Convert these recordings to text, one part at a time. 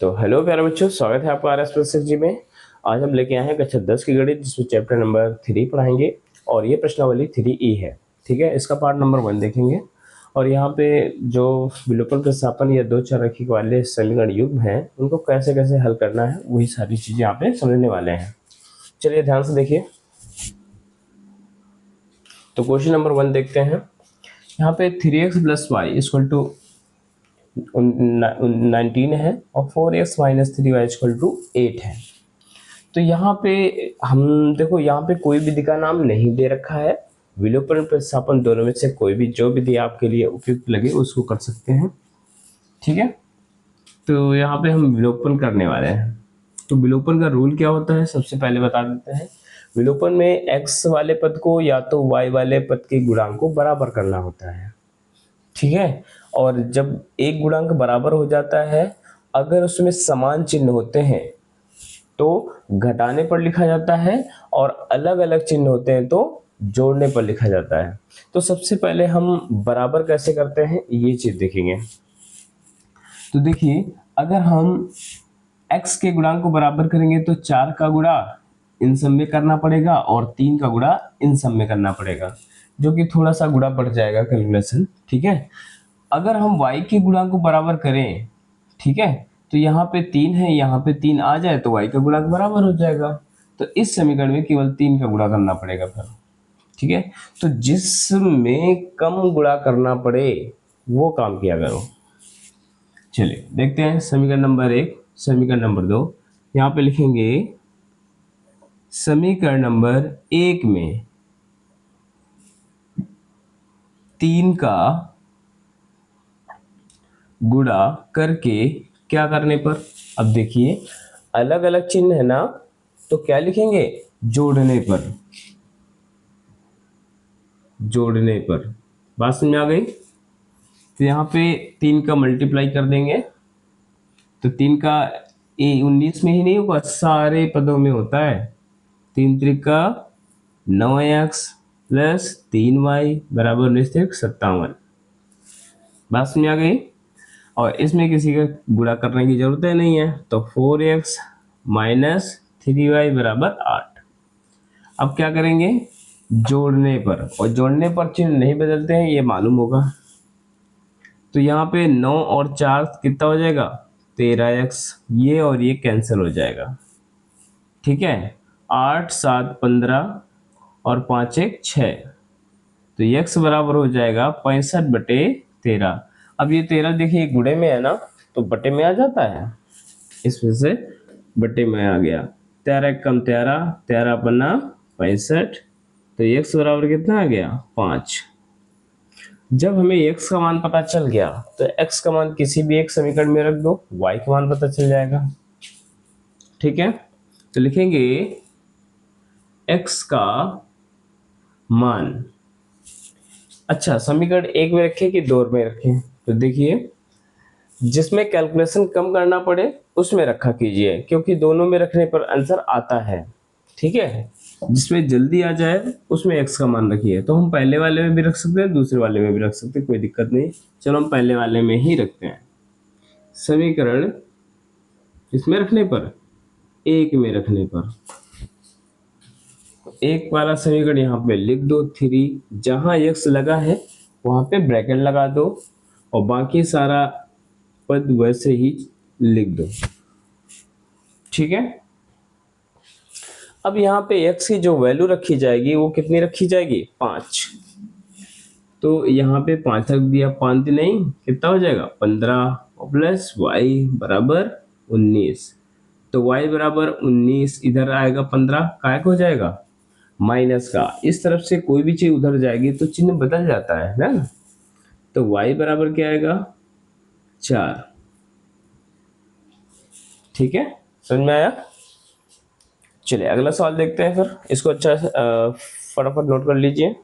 तो हेलो प्यारे बच्चों, स्वागत है आपका आर जी में। आज हम लेके आए हैं कक्षा 10 की गणित, जिसमें चैप्टर नंबर 3 पढ़ाएंगे और ये प्रश्नावली 3E है। ठीक है, इसका पार्ट नंबर 1 देखेंगे। और यहाँ पे जो विलोपन प्रतिस्थापन या दो चरराशि वाले समीकरण युग्म हैं, उनको कैसे कैसे हल करना है, वही सारी चीजें यहाँ पे समझने वाले हैं। चलिए ध्यान से देखिए। तो क्वेश्चन नंबर 1 देखते हैं। यहाँ पे 3x + y = 19 है और 4x - 3y = 8 है। तो यहाँ पे हम देखो, यहाँ पे कोई विधि का नाम नहीं दे रखा है। विलोपन प्रतिस्थापन दोनों में से कोई भी जो विधि आपके लिए उपयुक्त लगे उसको कर सकते हैं। ठीक है, तो यहाँ पे हम विलोपन करने वाले हैं। तो विलोपन का रूल क्या होता है, सबसे पहले बता देते हैं। विलोपन में x वाले पद को या तो y वाले पद के गुणांक को बराबर करना होता है। ठीक है, और जब एक गुणांक बराबर हो जाता है, अगर उसमें समान चिन्ह होते हैं तो घटाने पर लिखा जाता है, और अलग अलग चिन्ह होते हैं तो जोड़ने पर लिखा जाता है। तो सबसे पहले हम बराबर कैसे करते हैं ये चीज देखेंगे। तो देखिए, अगर हम x के गुणांक को बराबर करेंगे तो 4 का गुणा इन सब में करना पड़ेगा और 3 का गुणा इन सब में करना पड़ेगा, जो कि थोड़ा सा गुणा बढ़ जाएगा कैलकुलेशन। ठीक है, अगर हम y के गुणांक को बराबर करें, ठीक है, तो यहाँ पे 3 है, यहाँ पे 3 आ जाए तो y का गुणांक बराबर हो जाएगा। तो इस समीकरण में केवल 3 का गुणा करना पड़ेगा फिर। ठीक है, तो जिसमें कम गुणा करना पड़े वो काम किया करो। चलिए देखते हैं समीकरण नंबर 1, समीकरण नंबर 2। यहाँ पे लिखेंगे समीकरण नंबर 1 में 3 का गुणा करके क्या करने पर, अब देखिए अलग अलग चिन्ह है ना, तो क्या लिखेंगे, जोड़ने पर। जोड़ने पर बात समझ में आ गई। तो यहाँ पे 3 का मल्टीप्लाई कर देंगे, तो 3 का 19 में ही नहीं होगा, सारे पदों में होता है। 3 त्रिका 9x + 3y = 57। बात समझ में आ गई। और इसमें किसी का गुणा करने की जरूरत है नहीं है, तो 4x - 3y = 8। अब क्या करेंगे, जोड़ने पर, और जोड़ने पर चिन्ह नहीं बदलते हैं, ये मालूम होगा। तो यहाँ पे 9 और 4 कितना हो जाएगा, 13x। ये और ये कैंसिल हो जाएगा। ठीक है, 8 7 15 और 5 1 6, तो x बराबर हो जाएगा 65/13। अब ये 13 देखिए गुणे में है ना, तो बटे में आ जाता है, इस वजह से बटे में आ गया। 13 कम 13, 13 बना 65, तो x बराबर कितना आ गया, 5। जब हमें x का मान पता चल गया तो x का मान किसी भी एक समीकरण में रख दो, y का मान पता चल जाएगा। ठीक है, तो लिखेंगे x का मान, अच्छा समीकरण 1 में रखें कि 2 में रखें, तो देखिए जिसमें कैलकुलेशन कम करना पड़े उसमें रखा कीजिए, क्योंकि दोनों में रखने पर आंसर आता है। ठीक है, जिसमें जल्दी आ जाए उसमें x का मान रखिए। तो हम पहले वाले में भी रख सकते हैं, दूसरे वाले में भी रख सकते हैं, कोई दिक्कत नहीं। चलो हम पहले वाले में ही रखते हैं। समीकरण इसमें रखने पर, 1 में रखने पर, एक वाला समीकरण यहाँ पे लिख दो 3, जहां x लगा है वहां पे ब्रैकेट लगा दो और बाकी सारा पद वैसे ही लिख दो। ठीक है, अब यहाँ पे x की जो वैल्यू रखी जाएगी वो कितनी रखी जाएगी, 5। तो यहाँ पे 5 रख दिया, 5 नहीं कितना हो जाएगा, 15 प्लस y बराबर 19। तो y बराबर 19 इधर आएगा, 15 काय हो जाएगा, माइनस का। इस तरफ से कोई भी चीज उधर जाएगी तो चिन्ह बदल जाता है ना। तो y बराबर क्या आएगा, 4। ठीक है, समझ में आया। चलिए अगला सवाल देखते हैं फिर, इसको अच्छा फटाफट नोट कर लीजिए।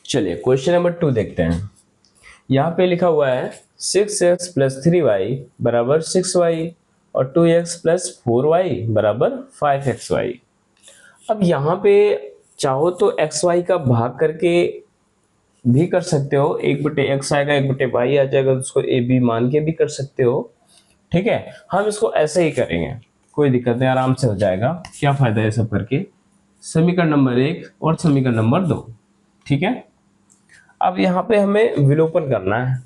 चलिए क्वेश्चन नंबर 2 देखते हैं। यहाँ पे लिखा हुआ है 6x + 3y = 6y और 2x + 4y = 5xy। अब यहाँ पे चाहो तो xy का भाग करके भी कर सकते हो, 1/x आएगा 1/y आ जाएगा, तो उसको ए बी मान के भी कर सकते हो। ठीक है, हम इसको ऐसे ही करेंगे, कोई दिक्कत नहीं, आराम से हो जाएगा। क्या फायदा है सब करके। समीकरण नंबर 1 और समीकरण नंबर 2। ठीक है, अब यहाँ पे हमें विलोपन करना है।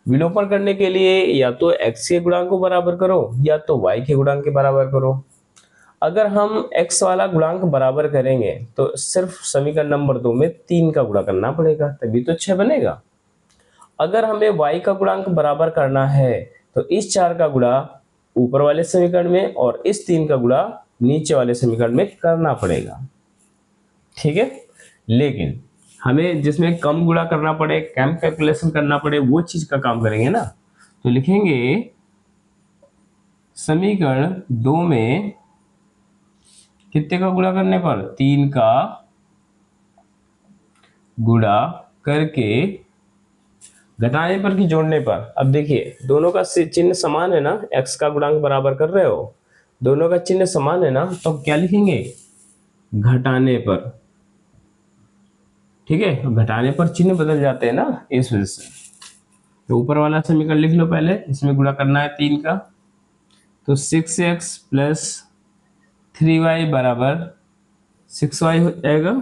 विलोपन करने के लिए या तो x के गुणांक को बराबर करो या तो y के गुणांक के बराबर करो। अगर हम x वाला गुणांक बराबर करेंगे तो सिर्फ समीकरण नंबर 2 में 3 का गुणा करना पड़ेगा, तभी तो 6 बनेगा। अगर हमें y का गुणांक बराबर करना है तो इस 4 का गुणा ऊपर वाले समीकरण में और इस 3 का गुणा नीचे वाले समीकरण में करना पड़ेगा। ठीक है, लेकिन हमें जिसमें कम गुणा करना पड़े, कम कैलकुलेशन करना पड़े, वो चीज का काम करेंगे ना। तो लिखेंगे समीकरण 2 में कितने का गुणा करने पर, 3 का गुणा करके घटाने पर कि जोड़ने पर। अब देखिए दोनों का चिन्ह समान है ना, x का गुणांक बराबर कर रहे हो, दोनों का चिन्ह समान है ना, तो क्या लिखेंगे, घटाने पर। ठीक है, घटाने पर चिन्ह बदल जाते हैं ना, इस वजह से। तो ऊपर वाला समीकरण लिख लो पहले, इसमें गुणा करना है 3 का, तो 6x प्लस 3y बराबर 6y हो जाएगा।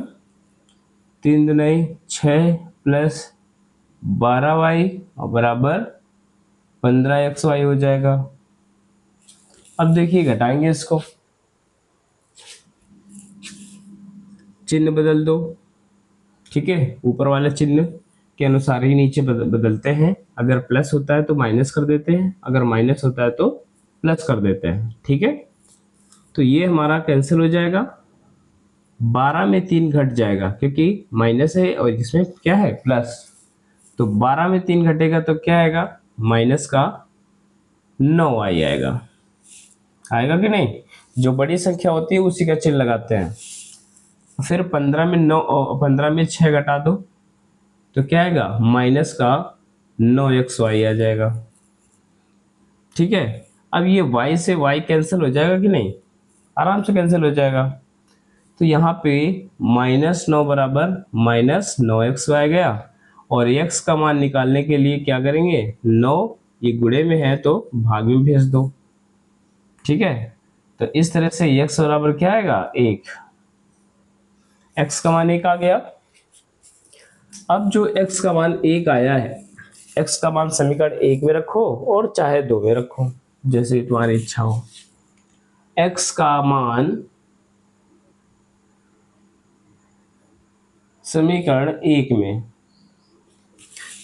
3 दूनी 6 प्लस 12y और बराबर 15xy हो जाएगा। अब देखिए घटाएंगे इसको, चिन्ह बदल दो। ठीक है, ऊपर वाले चिन्ह के अनुसार ही नीचे बदलते हैं। अगर प्लस होता है तो माइनस कर देते हैं, अगर माइनस होता है तो प्लस कर देते हैं। ठीक है, तो ये हमारा कैंसिल हो जाएगा, 12 में 3 घट जाएगा क्योंकि माइनस है और इसमें क्या है, प्लस। तो 12 में 3 घटेगा तो क्या आएगा, माइनस का 9 आएगा। आएगा कि नहीं, जो बड़ी संख्या होती है उसी का चिन्ह लगाते हैं। फिर 15 में 9, 15 में 6 घटा दो तो क्या आएगा, माइनस का 9xy आ जाएगा। ठीक है, अब ये y से y कैंसिल हो जाएगा कि नहीं, आराम से कैंसिल हो जाएगा। तो यहाँ पे -9 बराबर -9xy आ गया, और x का मान निकालने के लिए क्या करेंगे, 9 ये गुणे में है तो भाग में भेज दो। ठीक है, तो इस तरह से x बराबर क्या आएगा, 1। x का मान 1 आ गया। अब जो x का मान 1 आया है, x का मान समीकरण 1 में रखो और चाहे 2 में रखो, जैसे तुम्हारी इच्छा हो। x का मान समीकरण 1 में,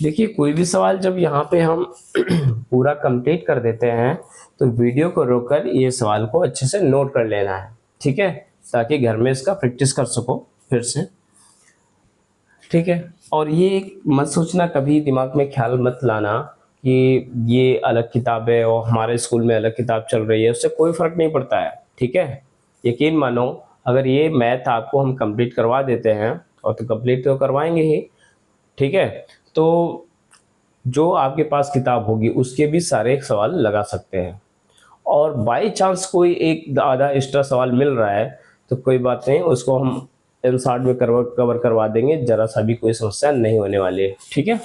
देखिए कोई भी सवाल जब यहाँ पे हम पूरा कंप्लीट कर देते हैं तो वीडियो को रोककर ये सवाल को अच्छे से नोट कर लेना है। ठीक है, ताकि घर में इसका प्रैक्टिस कर सको फिर से। ठीक है, और ये मत सोचना, कभी दिमाग में ख्याल मत लाना कि ये अलग किताब है और हमारे स्कूल में अलग किताब चल रही है, उससे कोई फर्क नहीं पड़ता है। ठीक है, यकीन मानो, अगर ये मैथ आपको हम कंप्लीट करवा देते हैं, और तो कंप्लीट तो करवाएंगे ही। ठीक है, तो जो आपके पास किताब होगी उसके भी सारे सवाल लगा सकते हैं, और बाई चांस कोई एक आधा एक्स्ट्रा सवाल मिल रहा है तो कोई बात नहीं, उसको हम एमसार्ट में कवर करवा देंगे, जरा सा भी कोई समस्या नहीं होने वाली है। ठीक है,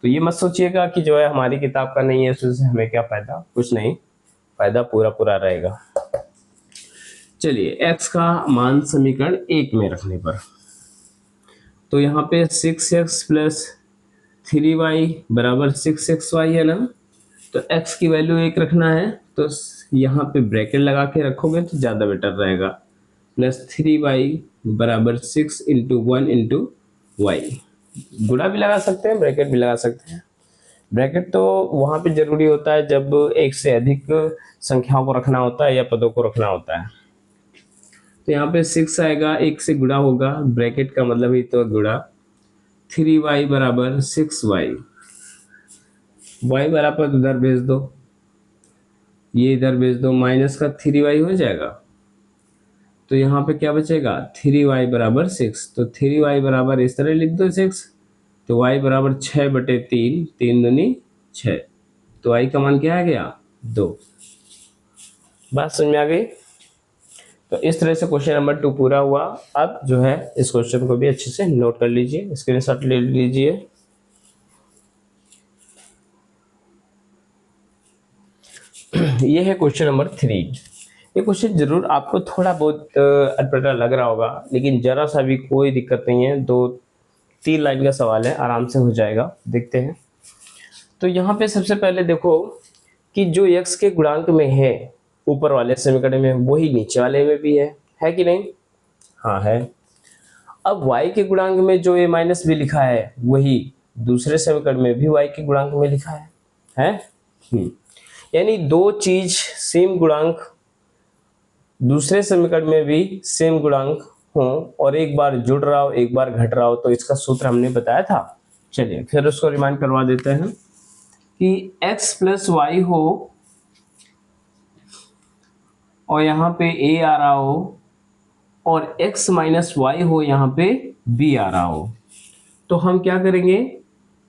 तो ये मत सोचिएगा कि जो है हमारी किताब का नहीं है उससे हमें क्या फायदा, कुछ नहीं, फायदा पूरा पूरा रहेगा। चलिए, x का मान समीकरण 1 में रखने पर, तो यहाँ पे 6x प्लस 3y बराबर 6xy है ना, तो x की वैल्यू 1 रखना है, तो यहाँ पे ब्रैकेट लगा के रखोगे तो ज़्यादा बेटर रहेगा। प्लस 3y बराबर 6 इंटू 1 इंटू वाई, गुणा भी लगा सकते हैं, ब्रैकेट भी लगा सकते हैं। ब्रैकेट तो वहाँ पे जरूरी होता है जब एक से अधिक संख्याओं को रखना होता है या पदों को रखना होता है। तो यहाँ पे 6 आएगा, 1 से गुणा होगा, ब्रैकेट का मतलब ही तो गुणा। 3y बराबर 6y, y बराबर इधर भेज दो, ये इधर भेज दो, माइनस का 3y हो जाएगा। तो यहाँ पे क्या बचेगा, 3y बराबर 6, तो 3y बराबर इस तरह लिख दो 6, तो y बराबर 6/3, 3 दूनी 6, तो y का मान क्या आ गया, 2। बात समझ में आ गई। तो इस तरह से क्वेश्चन नंबर 2 पूरा हुआ। अब जो है इस क्वेश्चन को भी अच्छे से नोट कर लीजिए, स्क्रीनशॉट ले लीजिए। ये है क्वेश्चन नंबर 3। ये क्वेश्चन जरूर आपको थोड़ा बहुत अटपटा लग रहा होगा, लेकिन जरा सा भी कोई दिक्कत नहीं है। 2-3 लाइन का सवाल है, आराम से हो जाएगा। देखते हैं। तो यहाँ पे सबसे पहले देखो कि जो x के गुणांक में है ऊपर वाले समीकरण में, वही नीचे वाले में भी है कि नहीं? हाँ है। अब y के गुणांक में जो a माइनस बी लिखा है, वही दूसरे समीकरण में भी y के गुणांक में लिखा है? यानी दो चीज सेम गुणांक दूसरे समीकरण में भी सेम गुणांक हो, और एक बार जुड़ रहा हो एक बार घट रहा हो, तो इसका सूत्र हमने बताया था। चलिए फिर उसको रिमाइंड करवा देते हैं कि x प्लस वाई हो और यहाँ पे a आ रहा हो, और x माइनस वाई हो, यहाँ पे b आ रहा हो, तो हम क्या करेंगे?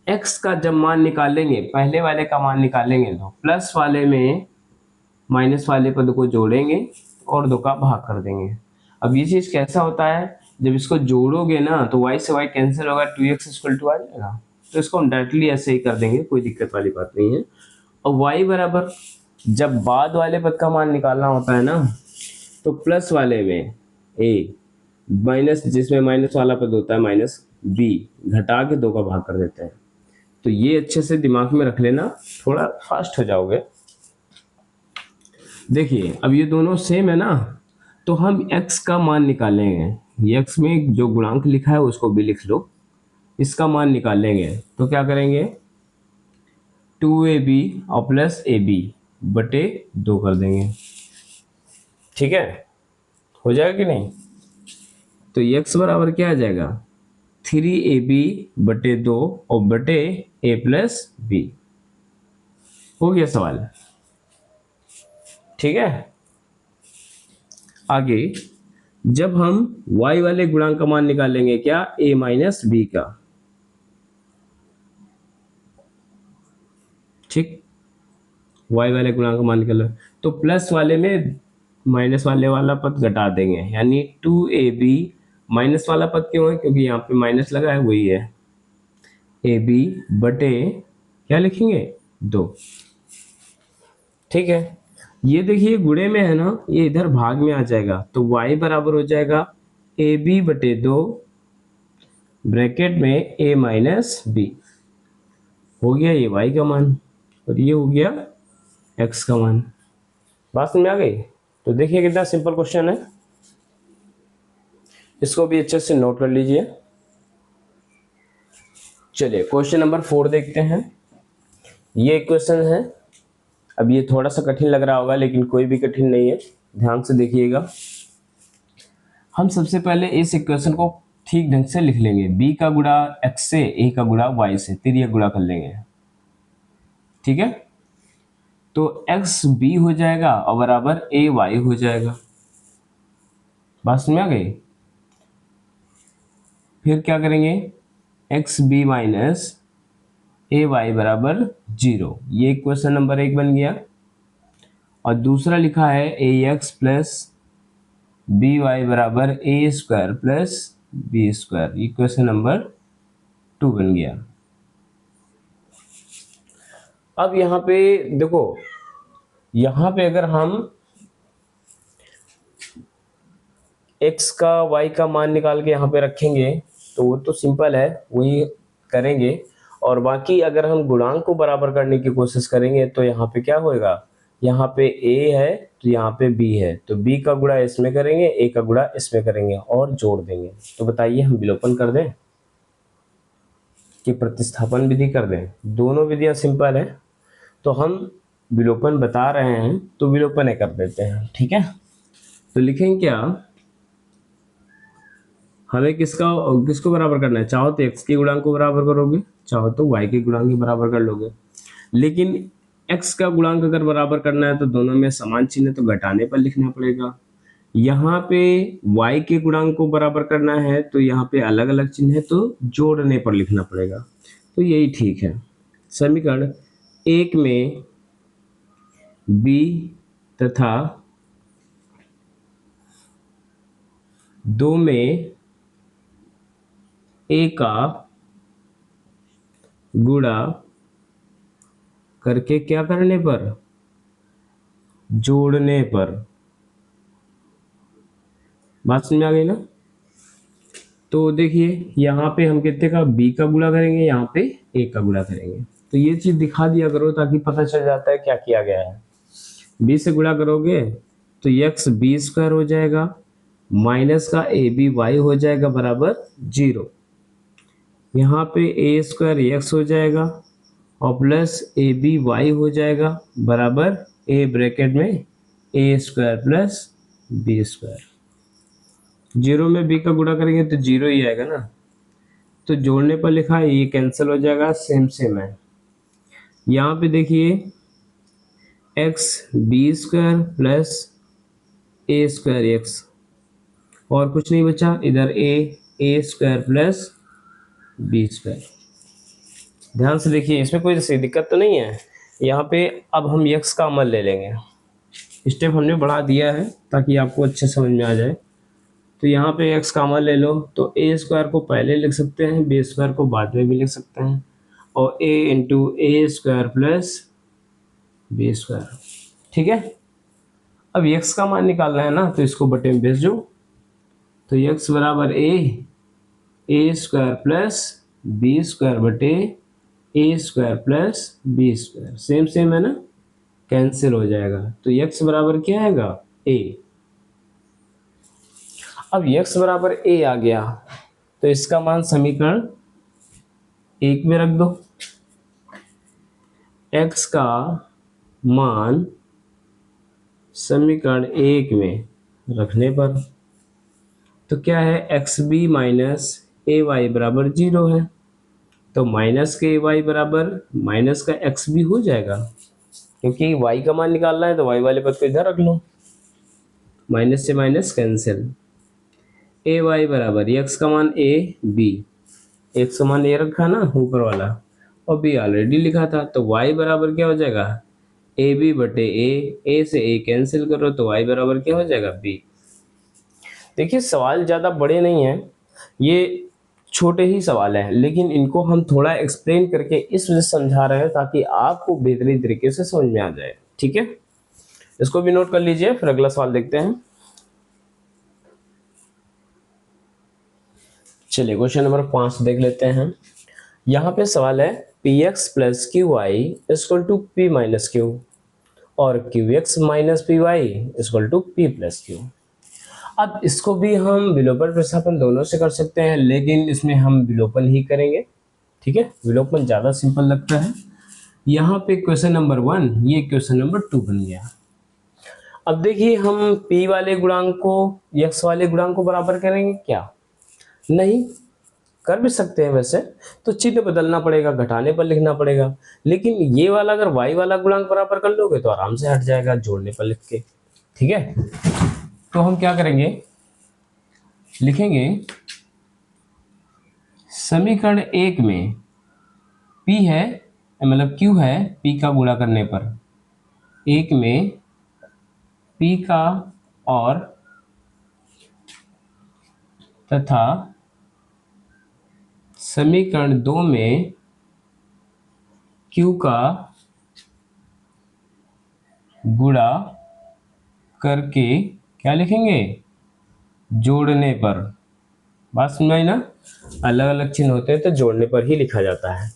x का जब मान निकालेंगे, पहले वाले का मान निकालेंगे, तो प्लस वाले में माइनस वाले पद को जोड़ेंगे और 2 का भाग कर देंगे। अब ये चीज कैसा होता है, जब इसको जोड़ोगे ना तो y से y कैंसिल होगा, 2x इक्वल टू आ जाएगा। तो इसको हम डायरेक्टली ऐसे ही कर देंगे, कोई दिक्कत वाली बात नहीं है। और y बराबर, जब बाद वाले पद का मान निकालना होता है ना, तो प्लस वाले में a माइनस, जिसमें माइनस वाला पद होता है माइनस b, घटा के 2 का भाग कर देते हैं। तो ये अच्छे से दिमाग में रख लेना, थोड़ा फास्ट हो जाओगे। देखिए अब ये दोनों सेम है ना, तो हम x का मान निकालेंगे। ये x में जो गुणांक लिखा है उसको भी लिख लो, इसका मान निकालेंगे। तो क्या करेंगे? 2ab और प्लस ab बटे 2 कर देंगे। ठीक है, हो जाएगा कि नहीं? तो x बराबर क्या आ जाएगा? 3ab बटे 2 और बटे a प्लस b। हो गया सवाल। ठीक है, आगे जब हम y वाले गुणांक का मान निकालेंगे, क्या? a माइनस बी का। ठीक, y वाले गुणांक का मान निकालो, तो प्लस वाले में माइनस वाला पद घटा देंगे, यानी 2ab। माइनस वाला पद क्यों है? क्योंकि यहाँ पे माइनस लगा है, वही है ab बटे क्या लिखेंगे? 2। ठीक है, ये देखिए गुणे में है ना, ये इधर भाग में आ जाएगा, तो y बराबर हो जाएगा ab बटे 2 ब्रैकेट में a माइनस बी। हो गया ये y का मान, और ये हो गया x का मान। बात समझ में आ गई? तो देखिए कितना सिंपल क्वेश्चन है, इसको भी अच्छे से नोट कर लीजिए। चलिए क्वेश्चन नंबर 4 देखते हैं। ये क्वेश्चन है, अब ये थोड़ा सा कठिन लग रहा होगा, लेकिन कोई भी कठिन नहीं है, ध्यान से देखिएगा। हम सबसे पहले इस इक्वेशन को ठीक ढंग से लिख लेंगे। b का गुणा x से, a का गुणा y से, तिर्यक गुणा कर लेंगे। ठीक है, तो x b हो जाएगा और बराबर a y हो जाएगा। बात समझ में आ गई? फिर क्या करेंगे? एक्स बी माइनस ए वाई बराबर 0। ये क्वेश्चन नंबर 1 बन गया। और दूसरा लिखा है ए एक्स प्लस बी वाई बराबर A square plus B square. ये क्वेश्चन नंबर 2 बन गया। अब यहाँ पे देखो, यहाँ पे अगर हम x का y का मान निकाल के यहाँ पे रखेंगे, तो वो तो सिंपल है, वही करेंगे। और बाकी अगर हम गुणांक को बराबर करने की कोशिश करेंगे, तो यहाँ पे क्या होएगा? यहाँ पे a है तो यहाँ पे b है, तो b का गुणा इसमें करेंगे, a का गुणा इसमें करेंगे और जोड़ देंगे। तो बताइए हम विलोपन कर दें कि प्रतिस्थापन विधि कर दें? दोनों विधियां सिंपल है, तो हम विलोपन बता रहे हैं तो विलोपन कर देते हैं। ठीक है, तो लिखेंगे क्या? हमें किसको बराबर करना है? चाहो तो x के गुणांक को बराबर करोगे, चाहो तो y के गुणांक के बराबर कर लोगे। लेकिन x का गुणांक अगर बराबर करना है तो दोनों में समान चिन्ह है, तो घटाने पर लिखना पड़ेगा। यहाँ पे y के गुणांक को बराबर करना है तो यहाँ पे अलग अलग चिन्ह है, तो जोड़ने पर लिखना पड़ेगा। तो यही ठीक है। समीकरण 1 में b तथा दो में ए का गुणा करके क्या करने पर, जोड़ने पर। बात समझ में आ गई ना? तो देखिए यहाँ पे हम कितने का बी का गुणा करेंगे, यहाँ पे ए का गुणा करेंगे। तो ये चीज दिखा दिया करो ताकि पता चल जाता है क्या किया गया है। बी से गुणा करोगे तो एक्स बी स्क्वायर हो जाएगा, माइनस का ए बी वाई हो जाएगा बराबर 0। यहाँ पे ए स्क्वायर एक्स हो जाएगा और प्लस ए बी वाई हो जाएगा बराबर ए ब्रैकेट में ए स्क्वायर प्लस बी स्क्वायर। 0 में बी का गुणा करेंगे तो 0 ही आएगा ना, तो जोड़ने पर लिखा है, ये कैंसिल हो जाएगा, सेम सेम है। यहाँ पे देखिए एक्स बी स्क्वायर प्लस ए स्क्वायर एक्स, और कुछ नहीं बचा इधर, ए स्क्वायर प्लस बी स्क्वायर। ध्यान से देखिए, इसमें कोई सी दिक्कत तो नहीं है। यहाँ पे अब हम एक्स का अमल ले लेंगे, स्टेप हमने बढ़ा दिया है ताकि आपको अच्छे समझ में आ जाए। तो यहाँ पे एक्स का अमल ले लो, तो ए स्क्वायर को पहले लिख सकते हैं, बी स्क्वायर को बाद में भी लिख सकते हैं, और ए इंटू ए स्क्वायर प्लस बी स्क्वायर। ठीक है, अब एक्स का मान निकालना है ना, तो इसको बटे में भेज दो। तो एक्स बराबर A square plus B square बटे A square plus B square, same same है ना, कैंसिल हो जाएगा। तो एक्स बराबर क्या आएगा, ए। अब x बराबर a आ गया, तो इसका मान समीकरण 1 में रख दो। x का मान समीकरण 1 में रखने पर तो क्या है, एक्स बी माइनस ए वाई बराबर 0 है, तो माइनस के ए वाई बराबर माइनस का एक्स बी हो जाएगा, क्योंकि y का मान निकालना है तो y वाले पद को इधर रख लो, माइनस से माइनस कैंसिल। ए वाई बराबर एक्स का मान ए बी, एक्स का मान ए रखा ना ऊपर वाला, और बी ऑलरेडी लिखा था, तो y बराबर क्या हो जाएगा, ए बी बटे ए से ए कैंसिल करो तो y बराबर क्या हो जाएगा, बी। देखिए सवाल ज़्यादा बड़े नहीं हैं, ये छोटे ही सवाल हैं, लेकिन इनको हम थोड़ा एक्सप्लेन करके इस वजह से समझा रहे हैं ताकि आपको बेहतरीन तरीके से समझ में आ जाए। ठीक है, इसको भी नोट कर लीजिए, फिर अगला सवाल देखते हैं। चलिए क्वेश्चन नंबर 5 देख लेते हैं। यहाँ पे सवाल है P X plus Q Y equal to P minus Q और Q X minus P Y equal to P plus Q. अब इसको भी हम विलोपन प्रतिस्थापन दोनों से कर सकते हैं, लेकिन इसमें हम विलोपन ही करेंगे। ठीक है, विलोपन ज़्यादा सिंपल लगता है। यहाँ पे क्वेश्चन नंबर 1, ये क्वेश्चन नंबर 2 बन गया। अब देखिए हम p वाले गुणांक को x वाले गुणांक को बराबर करेंगे क्या, नहीं कर भी सकते हैं वैसे, तो चिन्ह बदलना पड़ेगा, घटाने पर लिखना पड़ेगा, लेकिन ये वाला अगर y वाला गुणांक बराबर कर लोगे तो आराम से हट जाएगा जोड़ने पर लिख के। ठीक है, तो हम क्या करेंगे, लिखेंगे समीकरण 1 में p है, मतलब q है, p का गुणा करने पर 1 में p का और तथा समीकरण 2 में q का गुणा करके क्या लिखेंगे, जोड़ने पर। बात समझ आई ना, अलग अलग चिन्ह होते हैं तो जोड़ने पर ही लिखा जाता है।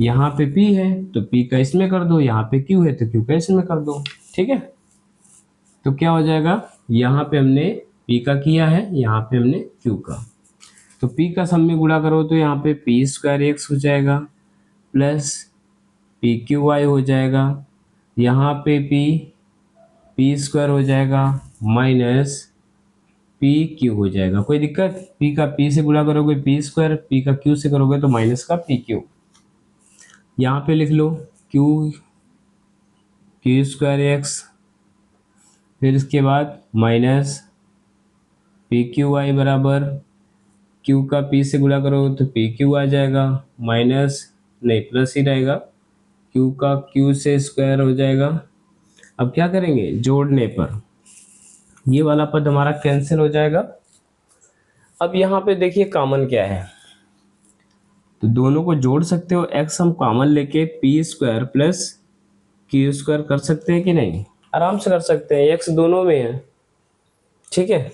यहाँ पे p है तो p का इसमें कर दो, यहाँ पे q है तो q का इसमें कर दो। ठीक है, तो क्या हो जाएगा, यहाँ पे हमने p का किया है, यहाँ पे हमने q का, तो p का सम में गुणा करो तो यहाँ पे पी स्क्वायर एक्स हो जाएगा प्लस पी क्यू वाई हो जाएगा, यहाँ पे पी स्क्वायर हो जाएगा माइनस पी क्यू हो जाएगा। कोई दिक्कत, p का p से गुणा करोगे पी स्क्वायर, p का q से करोगे तो माइनस का पी क्यू। यहाँ पे लिख लो क्यू स्क्वायर एक्स, फिर इसके बाद माइनस पी क्यू वाई बराबर q का p से गुणा करोगे तो पी क्यू आ जाएगा, माइनस नहीं प्लस ही रहेगा, q का q से स्क्वायर हो जाएगा। अब क्या करेंगे, जोड़ने पर ये वाला पद हमारा कैंसिल हो जाएगा, अब यहाँ पे देखिए कॉमन क्या है, तो दोनों को जोड़ सकते हो। x हम कॉमन लेके P square plus Q square कर सकते हैं कि नहीं? आराम से कर सकते हैं, x दोनों में है। ठीक है,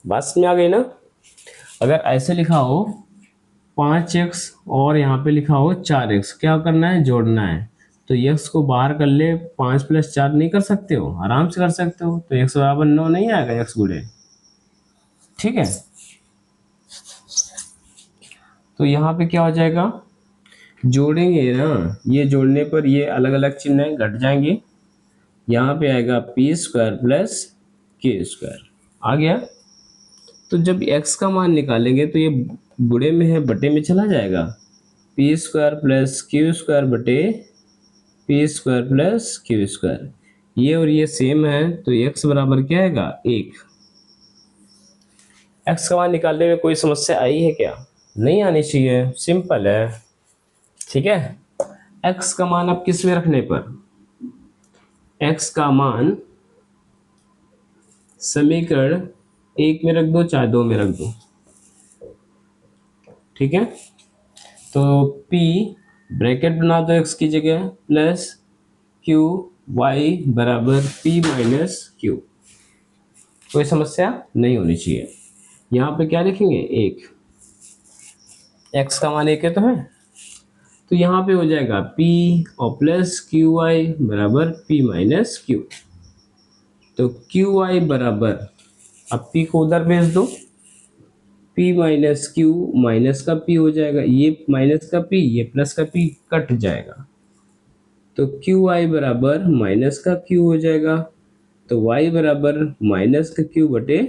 बात समझ में आ गई ना? अगर ऐसे लिखा हो 5x और यहाँ पे लिखा हो 4x, क्या करना है? जोड़ना है। तो x को बाहर कर ले, 5 + 4 नहीं कर सकते हो? आराम से कर सकते हो। तो x बराबर 9 नहीं आएगा, x गुणे। ठीक है, तो यहाँ पे क्या हो जाएगा? जोड़ेंगे ना, ये जोड़ने पर ये अलग अलग चिन्ह घट जाएंगे। यहाँ पे आएगा P square plus Q square, आ गया। तो जब x का मान निकालेंगे तो ये गुणे में है, बटे में चला जाएगा। P square plus Q square बटे P square plus Q square, ये और ये सेम है, तो x बराबर क्या आएगा? 1। x का मान निकालने में कोई समस्या आई है क्या? नहीं आनी चाहिए, सिंपल है। ठीक है, x का मान अब किस में रखने पर? x का मान समीकरण 1 में रख दो, चाहे 2 में रख दो। ठीक है, तो p ब्रैकेट बना दो x की जगह प्लस q y बराबर p माइनस q। कोई समस्या नहीं होनी चाहिए। यहाँ पे क्या लिखेंगे? 1। x का मान 1 है तो है, तो यहाँ पे हो जाएगा p और प्लस क्यू वाई बराबर p माइनस q। तो क्यू वाई बराबर, अब p को उधर भेज दो, p माइनस क्यू, माइनस का p हो जाएगा, ये माइनस का p, ये प्लस का p कट जाएगा। तो क्यू वाई बराबर माइनस का q हो जाएगा। तो y बराबर माइनस का q बटे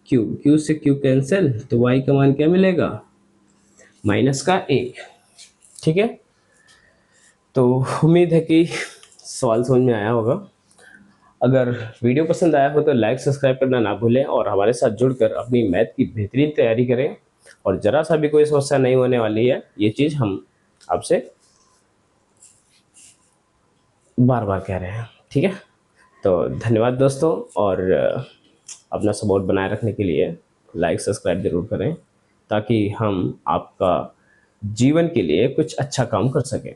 q, q से q कैंसिल, तो y का मान क्या मिलेगा? -1। ठीक है, तो उम्मीद है कि सवाल समझ में आया होगा। अगर वीडियो पसंद आया हो तो लाइक सब्सक्राइब करना ना भूलें और हमारे साथ जुड़कर अपनी मैथ की बेहतरीन तैयारी करें। और ज़रा सा भी कोई समस्या नहीं होने वाली है, ये चीज़ हम आपसे बार बार कह रहे हैं। ठीक है, तो धन्यवाद दोस्तों, और अपना सपोर्ट बनाए रखने के लिए लाइक सब्सक्राइब ज़रूर करें, ताकि हम आपका जीवन के लिए कुछ अच्छा काम कर सकें।